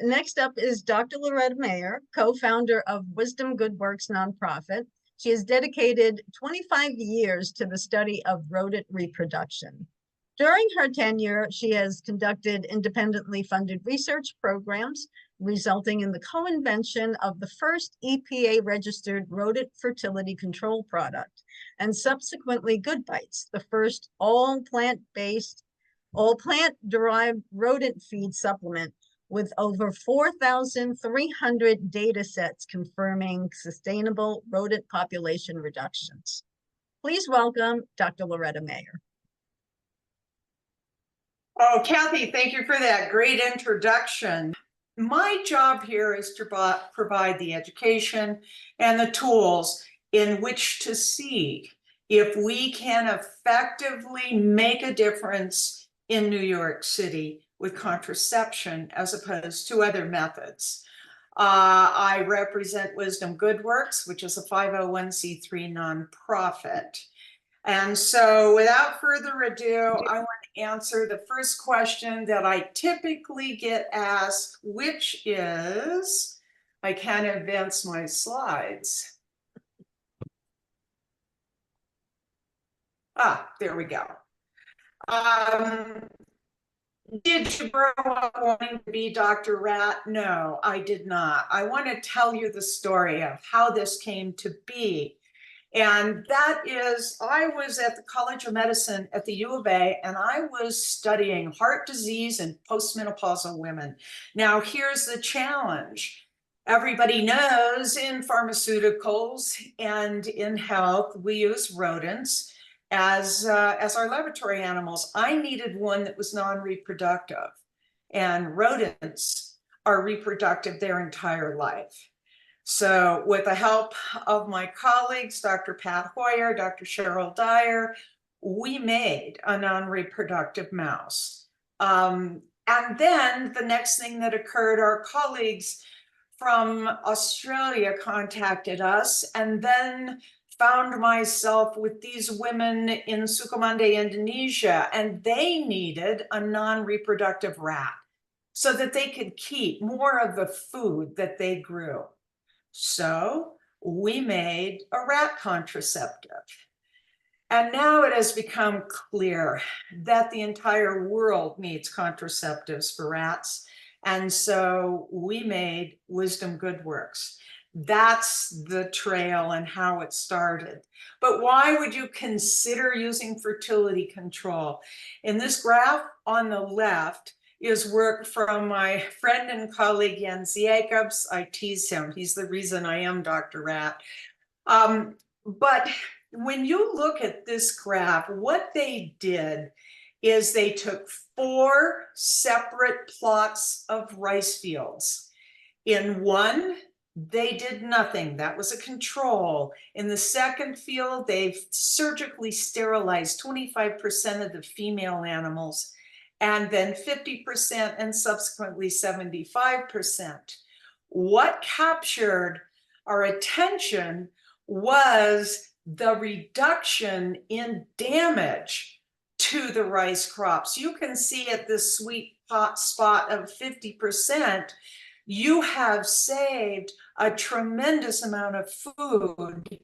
Next up is Dr. Loretta Mayer, co-founder of Wisdom Good Works nonprofit. She has dedicated 25 years to the study of rodent reproduction. During her tenure, she has conducted independently funded research programs, resulting in the co-invention of the first EPA-registered rodent fertility control product, and subsequently Good Bites, the first all plant-derived rodent feed supplement with over 4,300 data sets confirming sustainable rodent population reductions. Please welcome Dr. Loretta Mayer. Oh, Kathy, thank you for that great introduction. My job here is to provide the education and the tools in which to see if we can effectively make a difference in New York City with contraception as opposed to other methods. I represent Wisdom Good Works, which is a 501c3 nonprofit. And so without further ado, I want to answer the first question that I typically get asked, which is, I can't advance my slides. There we go. Did you grow up wanting to be Dr. Rat? No, I did not. I want to tell you the story of how this came to be. And that is, I was at the College of Medicine at the U of A, and I was studying heart disease in postmenopausal women. Now, here's the challenge. Everybody knows in pharmaceuticals and in health, we use rodents as our laboratory animals. I needed one that was non-reproductive, and rodents are reproductive their entire life. So with the help of my colleagues, Dr. Pat Hoyer, Dr. Cheryl Dyer, we made a non-reproductive mouse. And then the next thing that occurred, our colleagues from Australia contacted us, and then found myself with these women in Sukamande, Indonesia, and they needed a non-reproductive rat so that they could keep more of the food that they grew. So we made a rat contraceptive. And now it has become clear that the entire world needs contraceptives for rats. And so we made Wisdom Good Works. That's the trail and how it started. But why would you consider using fertility control? In this graph on the left is work from my friend and colleague Jens Jacobs. I tease him. He's the reason I am Dr. Rat. But when you look at this graph, what they did is they took 4 separate plots of rice fields. In one, they did nothing. That was a control. In the second field, they surgically sterilized 25% of the female animals, and then 50% and subsequently 75%. What captured our attention was the reduction in damage to the rice crops. You can see at this sweet spot of 50%, you have saved a tremendous amount of food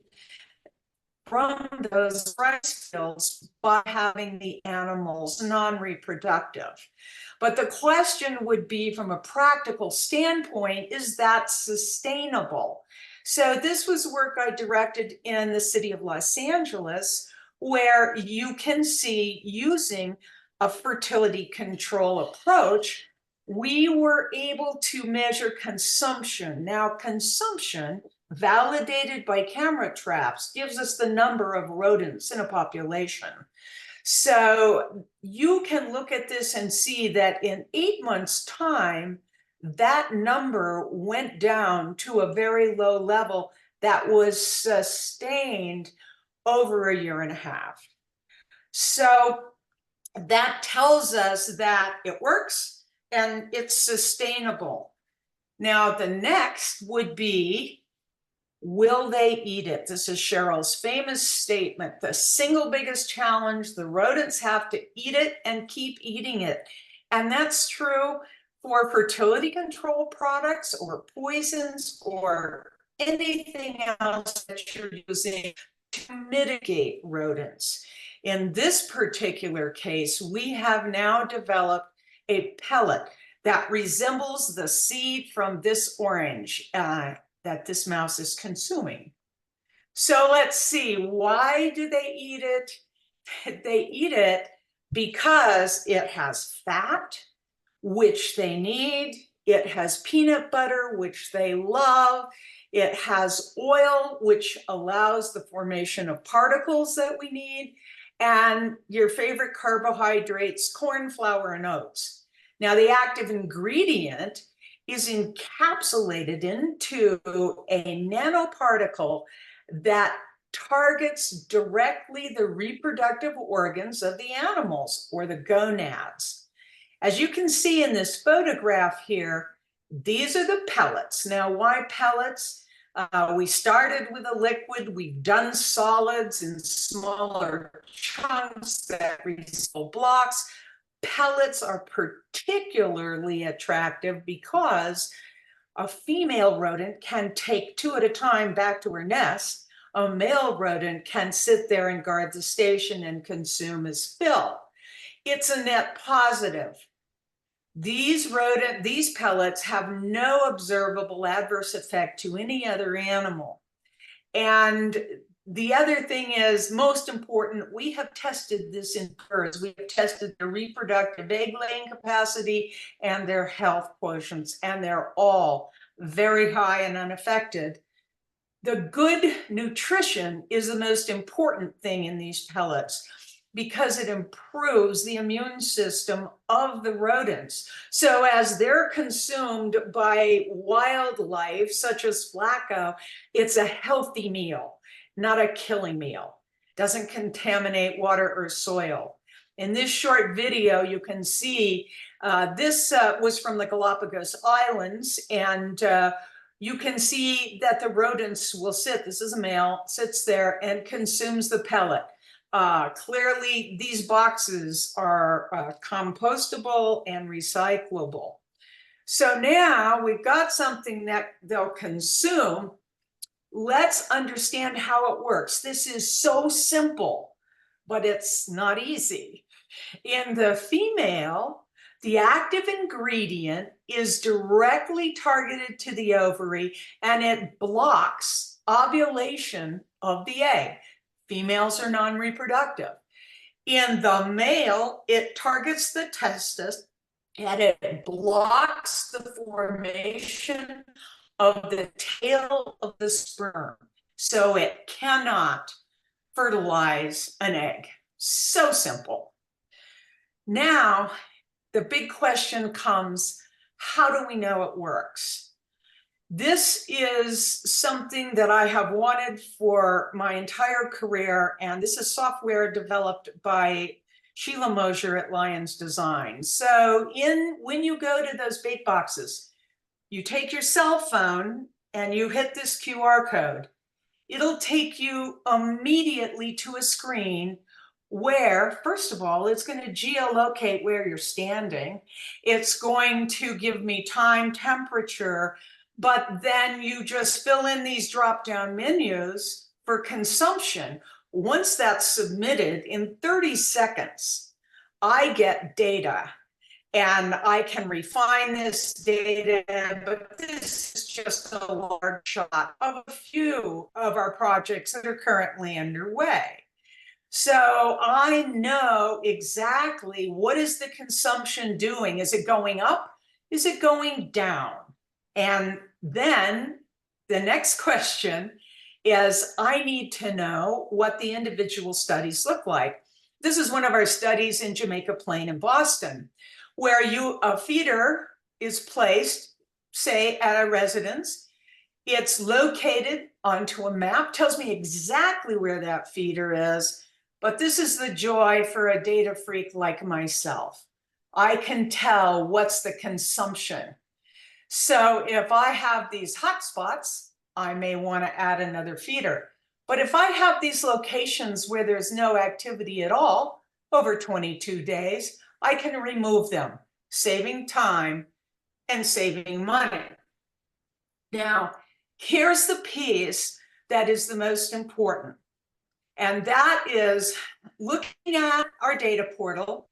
from those rice fields by having the animals non-reproductive. But the question would be, from a practical standpoint, is that sustainable? So this was work I directed in the city of Los Angeles, where you can see, using a fertility control approach, we were able to measure consumption. Now, consumption, validated by camera traps, gives us the number of rodents in a population. So you can look at this and see that in 8 months' time, that number went down to a very low level that was sustained over a year and a half. So that tells us that it works and it's sustainable. Now, the next would be, will they eat it? This is Cheryl's famous statement. The single biggest challenge, the rodents have to eat it and keep eating it. And that's true for fertility control products or poisons or anything else that you're using to mitigate rodents. In this particular case, we have now developed a pellet that resembles the seed from this orange that this mouse is consuming. So let's see, why do they eat it? They eat it because it has fat, which they need. It has peanut butter, which they love. It has oil, which allows the formation of particles that we need. And your favorite carbohydrates, corn, flour, and oats. Now, the active ingredient is encapsulated into a nanoparticle that targets directly the reproductive organs of the animals, or the gonads. As you can see in this photograph here, these are the pellets. Now, why pellets? We started with a liquid, we've done solids in smaller chunks that resemble blocks. Pellets are particularly attractive because a female rodent can take 2 at a time back to her nest. A male rodent can sit there and guard the station and consume as fill. It's a net positive. These pellets have no observable adverse effect to any other animal. And the other thing is, most important, we have tested this in birds. We have tested their reproductive egg laying capacity and their health quotients, and they're all very high and unaffected. The good nutrition is the most important thing in these pellets, because it improves the immune system of the rodents. So as they're consumed by wildlife, such as Flacco, it's a healthy meal, not a killing meal. Doesn't contaminate water or soil. In this short video, you can see this was from the Galapagos Islands, and you can see that the rodents will sit, this is a male, sits there and consumes the pellet. Clearly, these boxes are compostable and recyclable. So now we've got something that they'll consume. Let's understand how it works. This is so simple, but it's not easy. In the female, the active ingredient is directly targeted to the ovary, and it blocks ovulation of the egg. Females are non-reproductive. In the male, it targets the testis, and it blocks the formation of the tail of the sperm. So it cannot fertilize an egg. So simple. Now, the big question comes, how do we know it works? This is something that I have wanted for my entire career, and this is software developed by Sheila Mosier at Lions Design. So when you go to those bait boxes, you take your cell phone and you hit this QR code. It'll take you immediately to a screen where, first of all, it's going to geolocate where you're standing. It's going to give me time, temperature, but then you just fill in these drop-down menus for consumption. Once that's submitted, in 30 seconds, I get data, and I can refine this data, but this is just a large shot of a few of our projects that are currently underway. So I know exactly what is the consumption doing. Is it going up? Is it going down? And then the next question is, I need to know what the individual studies look like. This is one of our studies in Jamaica Plain in Boston, where a feeder is placed, say, at a residence. It's located onto a map, tells me exactly where that feeder is. But this is the joy for a data freak like myself. I can tell what's the consumption. So if I have these hotspots, I may want to add another feeder. But if I have these locations where there's no activity at all over 22 days, I can remove them, saving time and saving money. Now, here's the piece that is the most important, and that is looking at our data portal.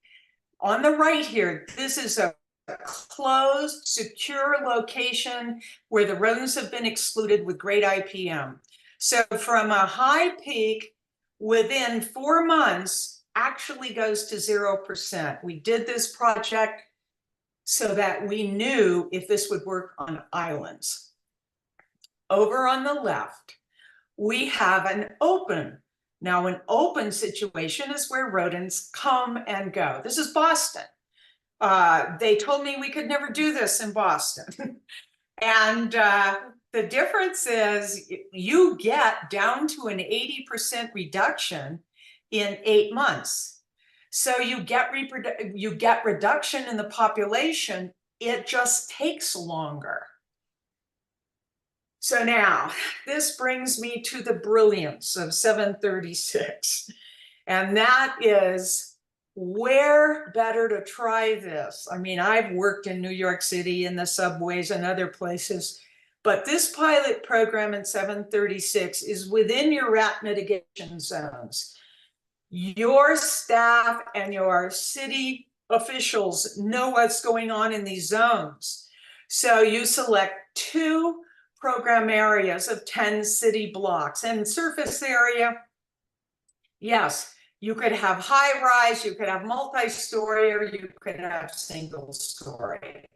On the right here, this is a closed, secure location where the rodents have been excluded with great IPM. So from a high peak, within 4 months, actually goes to 0%. We did this project so that we knew if this would work on islands. Over on the left, we have an open. Now, an open situation is where rodents come and go. This is Boston. They told me we could never do this in Boston. And the difference is you get down to an 80% reduction in 8 months. So you get reduction in the population. It just takes longer. So now this brings me to the brilliance of 736. And that is, where better to try this? I mean, I've worked in New York City in the subways and other places, but this pilot program in 736 is within your rat mitigation zones. Your staff and your city officials know what's going on in these zones. So you select 2 program areas of 10 city blocks, and surface area, yes, you could have high rise, you could have multi-story, or you could have single story.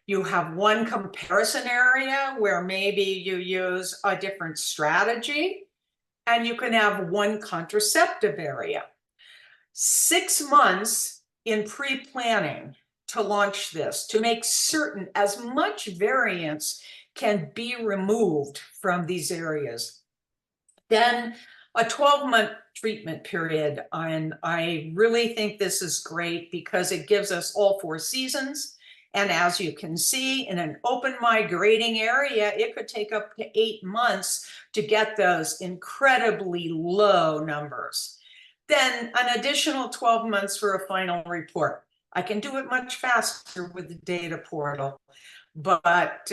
You have one comparison area where maybe you use a different strategy, and you can have one contraceptive area. 6 months in pre-planning to launch this, to make certain as much variance can be removed from these areas. Then a 12-month treatment period. And I really think this is great because it gives us all 4 seasons. And as you can see, in an open migrating area, it could take up to 8 months to get those incredibly low numbers. Then an additional 12 months for a final report. I can do it much faster with the data portal, but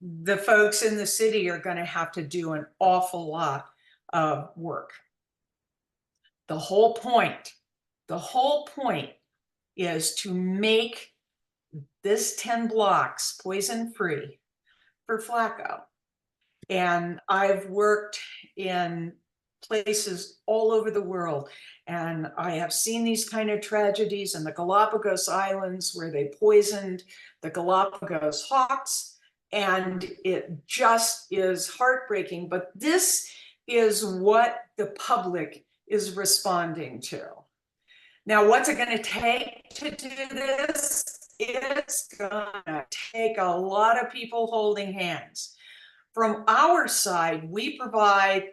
the folks in the city are going to have to do an awful lot of work. The whole point is to make this 10 blocks poison-free for Flacco. And I've worked in places all over the world, and I have seen these kind of tragedies in the Galapagos Islands where they poisoned the Galapagos hawks, and it just is heartbreaking. But this is what the public is responding to. Now, what's it going to take to do this? It's going to take a lot of people holding hands. From our side, we provide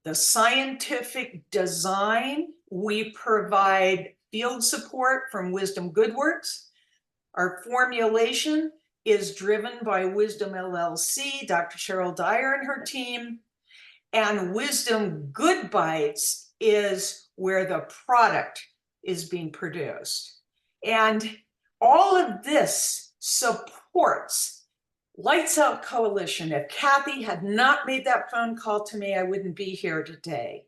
the scientific design. We provide field support from Wisdom GoodWorks. Our formulation is driven by Wisdom LLC, Dr. Cheryl Dyer and her team. And Wisdom Good Bites is where the product is being produced. And all of this supports Lights Out Coalition. If Kathy had not made that phone call to me, I wouldn't be here today.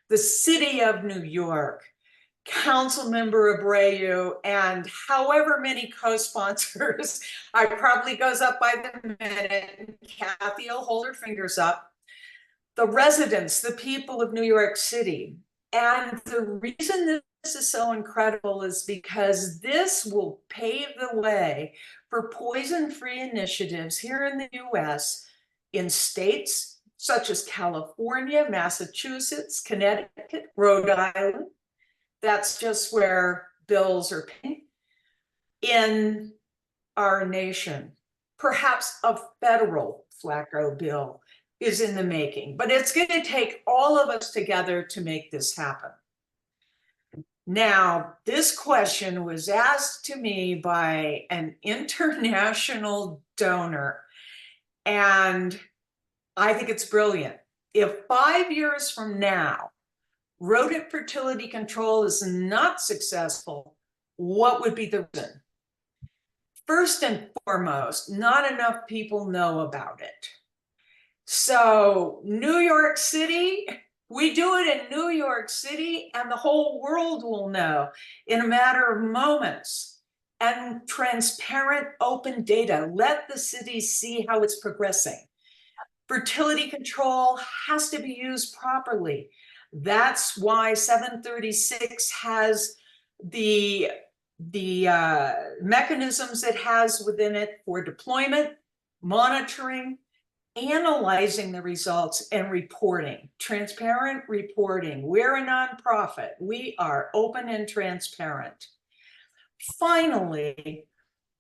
The City of New York, Councilmember Abreu, and however many co-sponsors, I probably goes up by the minute, and Kathy will hold her fingers up. The residents, the people of New York City. And the reason this is so incredible is because this will pave the way for poison-free initiatives here in the US in states such as California, Massachusetts, Connecticut, Rhode Island. That's just where bills are paid. In our nation, perhaps a federal Flacco bill is in the making, but it's going to take all of us together to make this happen. Now, this question was asked to me by an international donor, and I think it's brilliant. If 5 years from now, rodent fertility control is not successful, what would be the reason? First and foremost, not enough people know about it. So New York City, we do it in New York City and the whole world will know in a matter of moments. And transparent, open data, let the city see how it's progressing. Fertility control has to be used properly. That's why 736 has the mechanisms it has within it for deployment, monitoring, analyzing the results, and reporting. Transparent reporting. We're a nonprofit. We are open and transparent. Finally,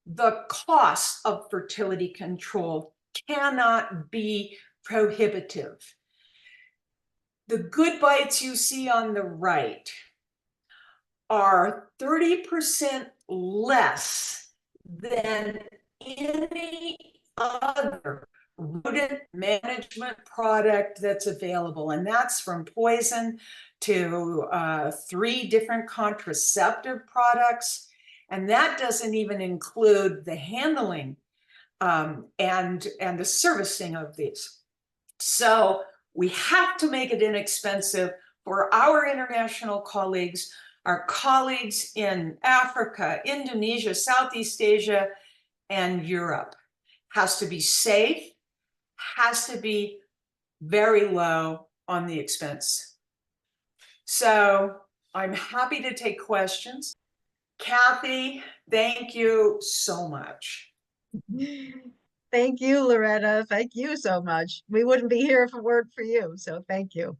the cost of fertility control cannot be prohibitive. The good bites you see on the right are 30% less than any other rodent management product that's available. And that's from poison to 3 different contraceptive products. And that doesn't even include the handling and the servicing of these. So we have to make it inexpensive for our international colleagues, our colleagues in Africa, Indonesia, Southeast Asia, and Europe. Has to be safe, has to be very low on the expense. So I'm happy to take questions. Kathy, thank you so much. Thank you, Loretta. Thank you so much. We wouldn't be here if it weren't for you. So thank you.